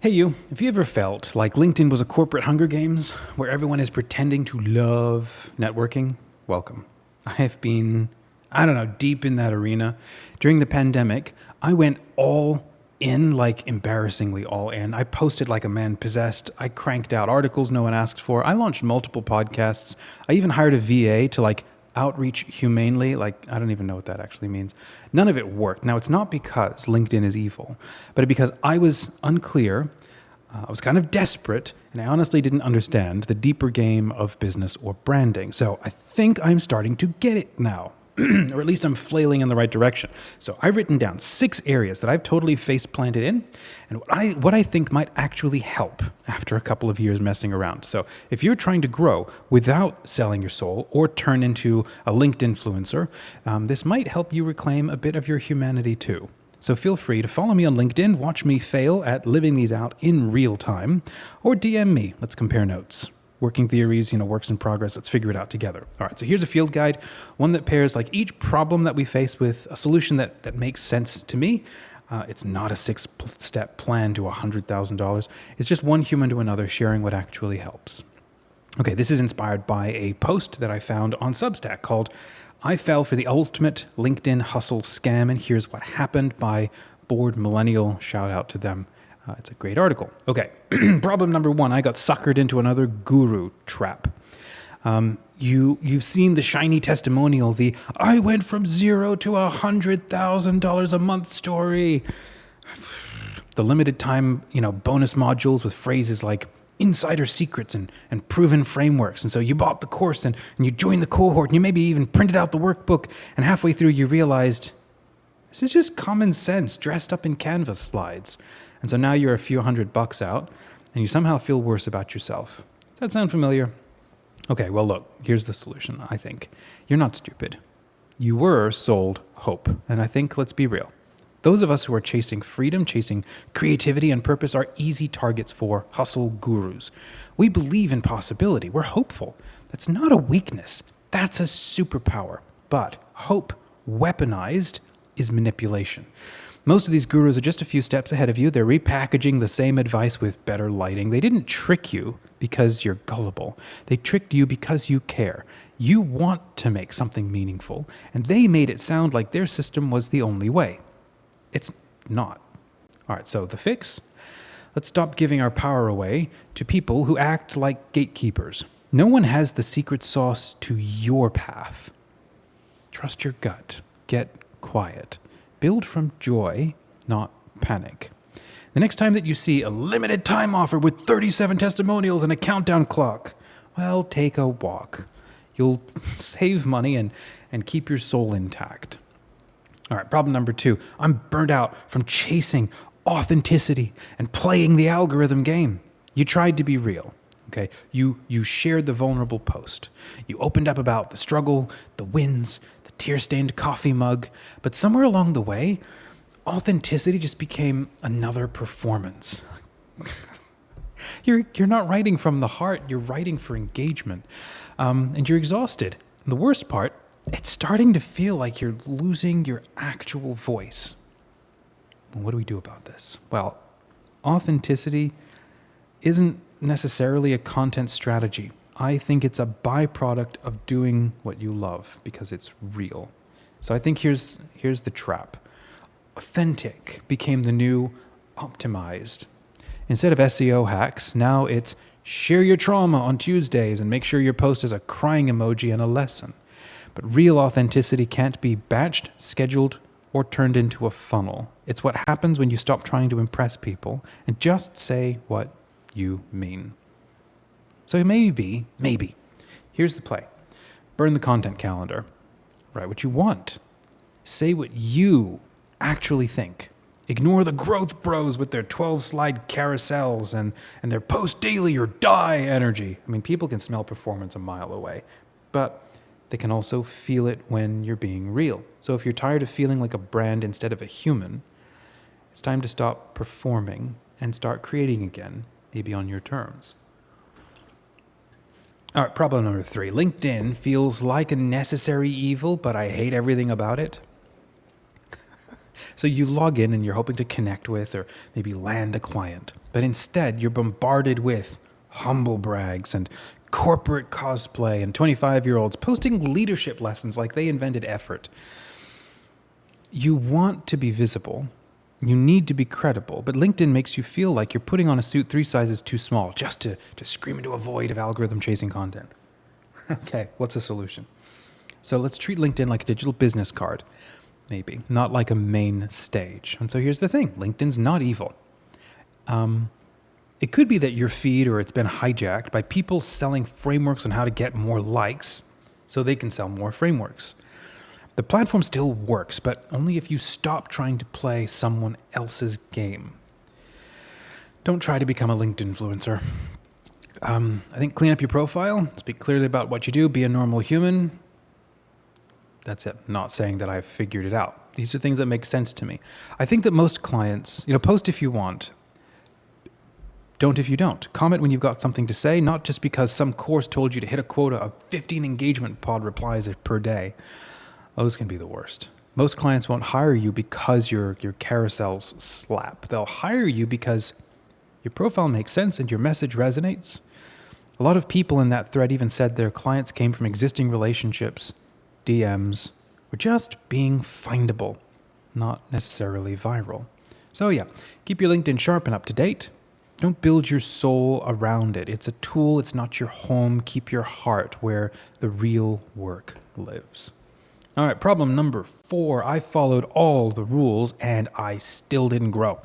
Hey you, have you ever felt like LinkedIn was a corporate Hunger Games where everyone is pretending to love networking? Welcome. I have been, deep in that arena. During the pandemic, I went all in, like embarrassingly all in. I posted like a man possessed. I cranked out articles no one asked for. I launched multiple podcasts. I even hired a VA to outreach humanely. I don't even know what that actually means. None of it worked. Now, it's not because LinkedIn is evil, but because I was unclear. I was kind of desperate, and I honestly didn't understand the deeper game of business or branding. So I think I'm starting to get it now, or at least I'm flailing in the right direction. So I've written down 6 areas that I've totally face planted in, and what I think might actually help after a couple of years messing around. So if you're trying to grow without selling your soul or turn into a LinkedIn influencer, this might help you reclaim a bit of your humanity too. So feel free to follow me on LinkedIn, watch me fail at living these out in real time, or DM me. Let's compare notes. Working theories, works in progress. Let's figure it out together. All right, so here's a field guide, one that pairs each problem that we face with a solution that makes sense to me. It's not a 6-step plan to $100,000. It's just one human to another sharing what actually helps. Okay, this is inspired by a post that I found on Substack called I Fell for the Ultimate LinkedIn Hustle Scam, and Here's What Happened by Bored Millennial. Shout out to them. It's a great article. Okay, problem number 1. I got suckered into another guru trap. You've seen the shiny testimonial, the I went from $0 to $100,000 a month story. The limited time, bonus modules with phrases like insider secrets and proven frameworks. And so you bought the course and you joined the cohort and you maybe even printed out the workbook, and halfway through you realized this is just common sense dressed up in Canvas slides. And so now you're a few $100 out and you somehow feel worse about yourself. Does that sound familiar? Okay, well look, here's the solution, I think. You're not stupid. You were sold hope. And I think, let's be real, those of us who are chasing freedom, chasing creativity and purpose are easy targets for hustle gurus. We believe in possibility. We're hopeful. That's not a weakness. That's a superpower. But hope weaponized is manipulation. Most of these gurus are just a few steps ahead of you. They're repackaging the same advice with better lighting. They didn't trick you because you're gullible. They tricked you because you care. You want to make something meaningful, and they made it sound like their system was the only way. It's not. All right, so the fix? Let's stop giving our power away to people who act like gatekeepers. No one has the secret sauce to your path. Trust your gut. Get quiet. Build from joy, not panic. The next time that you see a limited time offer with 37 testimonials and a countdown clock, well, take a walk. You'll save money and keep your soul intact. All right, problem number 2. I'm burnt out from chasing authenticity and playing the algorithm game. You tried to be real, okay? You shared the vulnerable post. You opened up about the struggle, the wins, the tear-stained coffee mug. But somewhere along the way, authenticity just became another performance. You're not writing from the heart. You're writing for engagement. And you're exhausted. And the worst part, it's starting to feel like you're losing your actual voice. Well, what do we do about this? Well, authenticity isn't necessarily a content strategy. I think it's a byproduct of doing what you love because it's real. So I think here's the trap. Authentic became the new optimized. Instead of SEO hacks, now it's share your trauma on Tuesdays and make sure your post has a crying emoji and a lesson. But real authenticity can't be batched, scheduled, or turned into a funnel. It's what happens when you stop trying to impress people and just say what you mean. So maybe, here's the play. Burn the content calendar. Write what you want. Say what you actually think. Ignore the growth bros with their 12-slide carousels and their post daily or die energy. I mean, people can smell performance a mile away, but they can also feel it when you're being real. So if you're tired of feeling like a brand instead of a human, it's time to stop performing and start creating again, maybe on your terms. All right, problem number 3. LinkedIn feels like a necessary evil, but I hate everything about it. So you log in and you're hoping to connect with or maybe land a client. but instead you're bombarded with humble brags and corporate cosplay and 25-year-olds posting leadership lessons like they invented effort. You want to be visible. You need to be credible, but LinkedIn makes you feel like you're putting on a suit 3 sizes too small just to scream into a void of algorithm-chasing content. Okay, what's the solution? So let's treat LinkedIn like a digital business card, maybe, not like a main stage. And so here's the thing. LinkedIn's not evil. It could be that your feed or it's been hijacked by people selling frameworks on how to get more likes so they can sell more frameworks. The platform still works, but only if you stop trying to play someone else's game. Don't try to become a LinkedIn influencer. I think clean up your profile, speak clearly about what you do, be a normal human. That's it. Not saying that I've figured it out. These are things that make sense to me. I think that most clients, post if you want. Don't if you don't. Comment when you've got something to say, not just because some course told you to hit a quota of 15 engagement pod replies per day. Those can be the worst. Most clients won't hire you because your carousels slap. They'll hire you because your profile makes sense and your message resonates. A lot of people in that thread even said their clients came from existing relationships, DMs, or just being findable, not necessarily viral. So yeah, keep your LinkedIn sharp and up to date. Don't build your soul around it. It's a tool, it's not your home. Keep your heart where the real work lives. All right, problem number 4. I followed all the rules and I still didn't grow.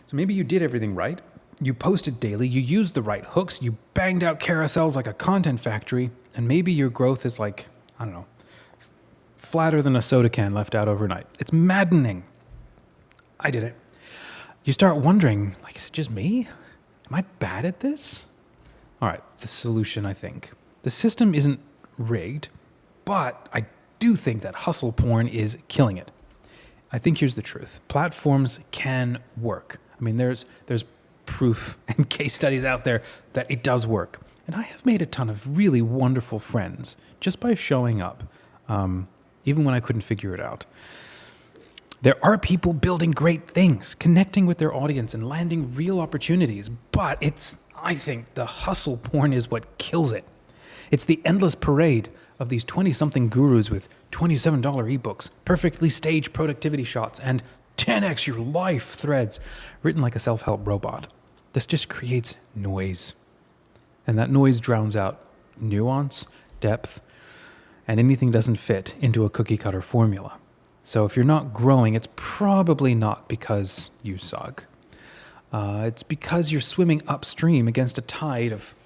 So maybe you did everything right. You posted daily, you used the right hooks, you banged out carousels like a content factory, and maybe your growth is like, flatter than a soda can left out overnight. It's maddening. I did it. You start wondering, is it just me? Am I bad at this? All right, the solution, I think. The system isn't rigged, but I do think that hustle porn is killing it. I think here's the truth. Platforms can work. There's proof and case studies out there that it does work. And I have made a ton of really wonderful friends just by showing up, even when I couldn't figure it out. There are people building great things, connecting with their audience and landing real opportunities, but I think the hustle porn is what kills it. It's the endless parade of these 20-something gurus with $27 ebooks, perfectly staged productivity shots, and 10x your life threads written like a self-help robot. This just creates noise. And that noise drowns out nuance, depth, and anything doesn't fit into a cookie-cutter formula. So if you're not growing, it's probably not because you suck. It's because you're swimming upstream against a tide of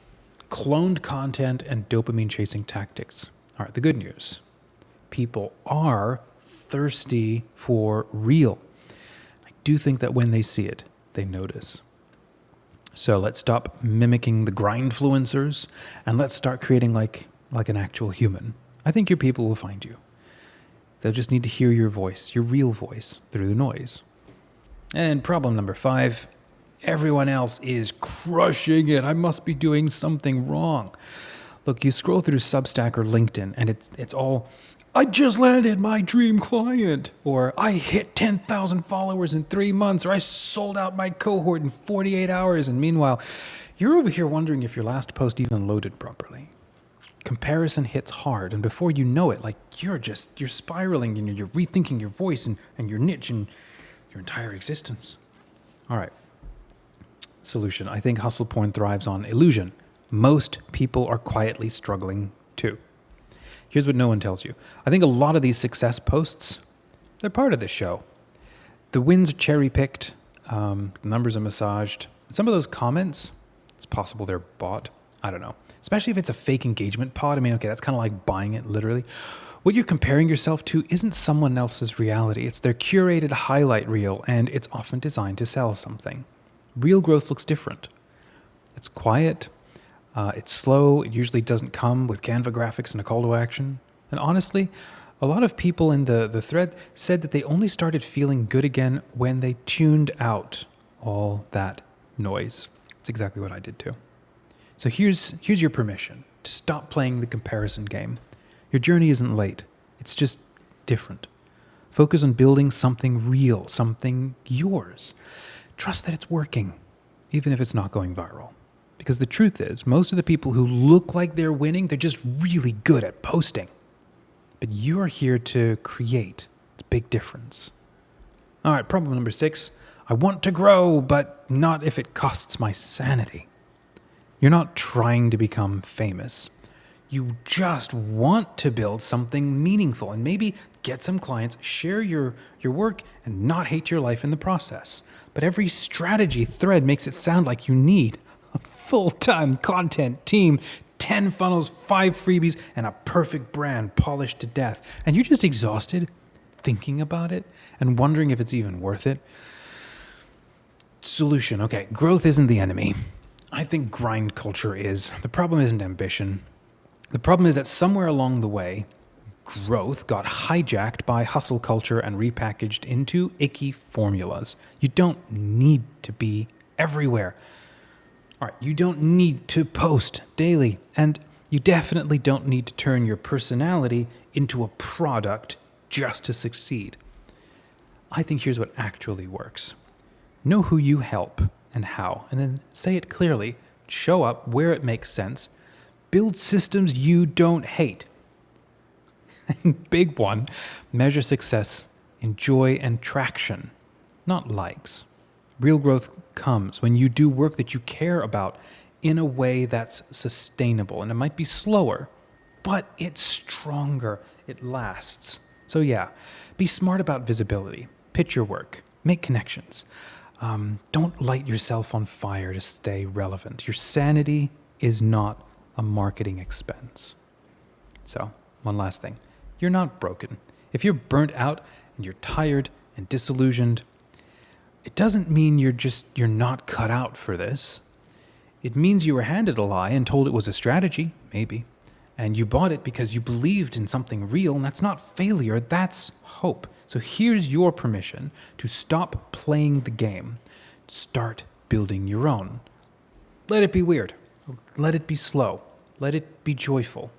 cloned content and dopamine-chasing tactics. All right, the good news. People are thirsty for real. I do think that when they see it, they notice. So let's stop mimicking the grindfluencers and let's start creating like an actual human. I think your people will find you. They'll just need to hear your voice, your real voice, through the noise. And problem number 5, everyone else is crushing it. I must be doing something wrong. Look, you scroll through Substack or LinkedIn and it's all, I just landed my dream client, or I hit 10,000 followers in 3 months, or I sold out my cohort in 48 hours. And meanwhile, you're over here wondering if your last post even loaded properly. Comparison hits hard, and before you know it, you're spiraling, you're rethinking your voice and your niche and your entire existence. All right. Solution. I think hustle porn thrives on illusion. Most people are quietly struggling too. Here's what no one tells you. I think a lot of these success posts, they're part of this show. The wins are cherry-picked, the numbers are massaged. And some of those comments, it's possible they're bought. I don't know. Especially if it's a fake engagement pod. Okay, that's kind of like buying it, literally. What you're comparing yourself to isn't someone else's reality. It's their curated highlight reel, and it's often designed to sell something. Real growth looks different. It's quiet. It's slow. It usually doesn't come with Canva graphics and a call to action. And honestly, a lot of people in the thread said that they only started feeling good again when they tuned out all that noise. It's exactly what I did too. So here's your permission to stop playing the comparison game. Your journey isn't late. It's just different. Focus on building something real, something yours. Trust that it's working. even if it's not going viral. Because the truth is, most of the people who look like they're winning, they're just really good at posting. But you are here to create. It's a big difference. All right, problem number 6. I want to grow, but not if it costs my sanity. You're not trying to become famous. You just want to build something meaningful and maybe get some clients, share your work, and not hate your life in the process. But every strategy thread makes it sound like you need a full-time content team, 10 funnels, 5 freebies, and a perfect brand polished to death. And you're just exhausted thinking about it and wondering if it's even worth it. Solution. Okay, growth isn't the enemy. I think grind culture is. The problem isn't ambition. The problem is that somewhere along the way, growth got hijacked by hustle culture and repackaged into icky formulas. You don't need to be everywhere. All right, you don't need to post daily, and you definitely don't need to turn your personality into a product just to succeed. I think here's what actually works. Know who you help and how, and then say it clearly. Show up where it makes sense. Build systems you don't hate. Big one, measure success in joy and traction, not likes. Real growth comes when you do work that you care about in a way that's sustainable. And it might be slower, but it's stronger. It lasts. So yeah, be smart about visibility. Pitch your work. Make connections. Don't light yourself on fire to stay relevant. Your sanity is not a marketing expense. So, one last thing. You're not broken. If you're burnt out and you're tired and disillusioned, it doesn't mean you're not cut out for this. It means you were handed a lie and told it was a strategy, maybe, and you bought it because you believed in something real, and that's not failure, that's hope. So here's your permission to stop playing the game. Start building your own. Let it be weird. Let it be slow. Let it be joyful.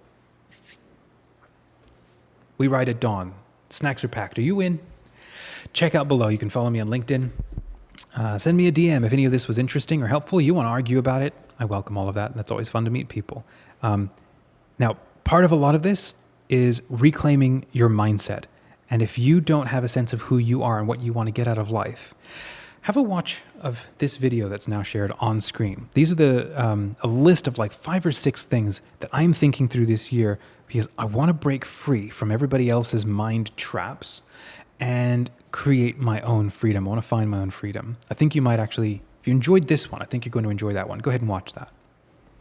We ride at dawn. Snacks are packed. Are you in? Check out below. You can follow me on LinkedIn. Send me a DM if any of this was interesting or helpful. You want to argue about it. I welcome all of that. That's always fun to meet people. Now, part of a lot of this is reclaiming your mindset. And if you don't have a sense of who you are and what you want to get out of life, have a watch of this video that's now shared on screen. These are a list of like 5 or 6 things that I'm thinking through this year because I want to break free from everybody else's mind traps and create my own freedom. I want to find my own freedom. I think you might actually, if you enjoyed this one, I think you're going to enjoy that one. Go ahead and watch that.